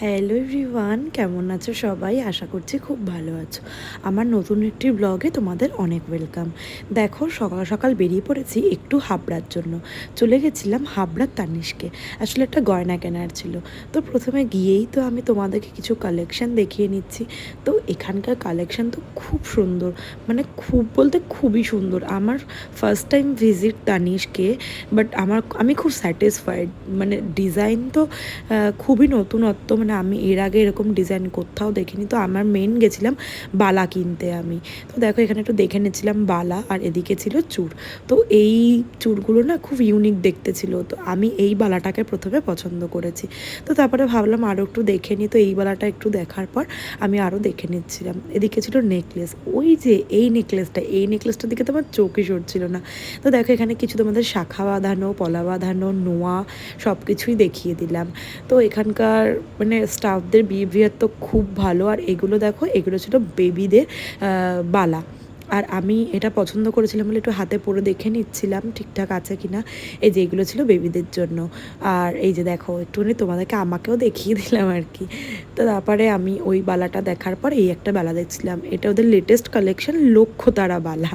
Hello everyone, কেমন আছো সবাই? আশা করছি খুব ভালো আছো। আমার নতুন একটি ব্লগে তোমাদের অনেক ওয়েলকাম। দেখো, সকাল সকাল বেরিয়ে পড়েছি একটু হাবড়ার জন্য। চলে গেছিলাম হাবড়ার তানিশকে। আসলে একটা গয়না কেনার ছিল। তো প্রথমে গিয়েই তো আমি তোমাদেরকে কিছু কালেকশন দেখিয়ে নিচ্ছি। তো এখানকার কালেকশন তো খুব সুন্দর, মানে খুব বলতে খুবই সুন্দর। আমার ফার্স্ট টাইম ভিজিট তানিশকে, বাট আমি খুব স্যাটিসফাইড। মানে ডিজাইন তো খুবই নতুনত্ব, মানে আমি এর আগে এরকম ডিজাইন কোথাও দেখিনি। তো আমার মেন গেছিলাম বালা কিনতে আমি। তো দেখো, এখানে একটু দেখে নিচ্ছিলাম বালা, আর এদিকে ছিল চূড়। তো এই চূড়গুলো না খুব ইউনিক দেখতে ছিল, তো আমি এই বালাটাকে প্রথমে পছন্দ করেছি। তো তারপরে ভাবলাম আরও একটু দেখে নিই। তো এই বালাটা একটু দেখার পর আমি আরও দেখে নিচ্ছিলাম। এদিকে ছিল নেকলেস, ওই যে এই নেকলেসটার দিকে তো আমার চোখই সরছিল না। তো দেখো, এখানে কিছু তোমাদের শাখা বাঁধানো, পলা বাঁধানো, নোয়া সব কিছুই দেখিয়ে দিলাম। তো এখানকার মানে স্টাফদের বিহেভিয়ার তো খুব ভালো। আর এগুলো দেখো, এগুলো ছিল বেবিদের বালা। আর আমি এটা পছন্দ করেছিলাম বলে একটু হাতে পরে দেখে নিচ্ছিলাম ঠিকঠাক আছে কিনা। এই যে এগুলো ছিল বেবিদের জন্য। আর এই যে দেখো, একটুখানি তোমাদেরকে আমাকেও দেখিয়ে দিলাম আর কি। তো তারপরে আমি ওই বালাটা দেখার পর এই একটা বালা দেখছিলাম। এটা ওদের লেটেস্ট কালেকশন, লক্ষ্যতারা বালা।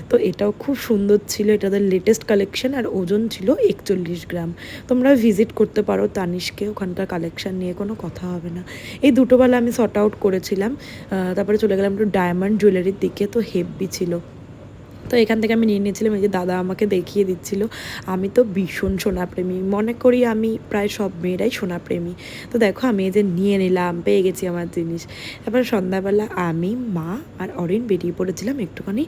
তো এটাও খুব সুন্দর ছিল। এটা ওদের লেটেস্ট কালেকশন, আর ওজন ছিল 41 গ্রাম। তোমরা ভিজিট করতে পারো তানিশকে, ওখানকার কালেকশন নিয়ে কোনো কথা হবে না। এই দুটো বেলা আমি সর্ট আউট করেছিলাম। তারপরে চলে গেলাম একটু ডায়মন্ড জুয়েলারির দিকে, তো হেভি ছিল। তো এখান থেকে আমি নিয়ে নিয়েছিলাম। এই যে দাদা আমাকে দেখিয়ে দিচ্ছিল। আমি তো ভীষণ সোনাপ্রেমী, মনে করি আমি প্রায় সব মেয়েরাই সোনাপ্রেমী। তো দেখো, আমি এই যে নিয়ে নিলাম, পেয়ে গেছি আমার জিনিস। এবার সন্ধ্যাবেলা আমি, মা আর অরিন বেরিয়ে পড়েছিলাম একটুখানি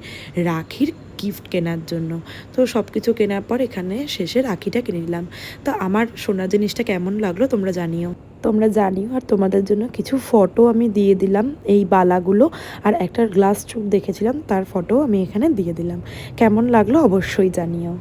রাখির গিফট কেনার জন্য। তো সব কিছু কেনার পর এখানে শেষে রাখিটা কিনে নিলাম। তো আমার সোনার জিনিসটা কেমন লাগলো তোমরা জানিও। আর তোমাদের জন্য কিছু ফটো আমি দিয়ে দিলাম এই বালাগুলো, আর একটা গ্লাস চুপ দেখেছিলাম তার ফটো আমি এখানে দিয়ে দিলাম। কেমন লাগলো অবশ্যই জানিও।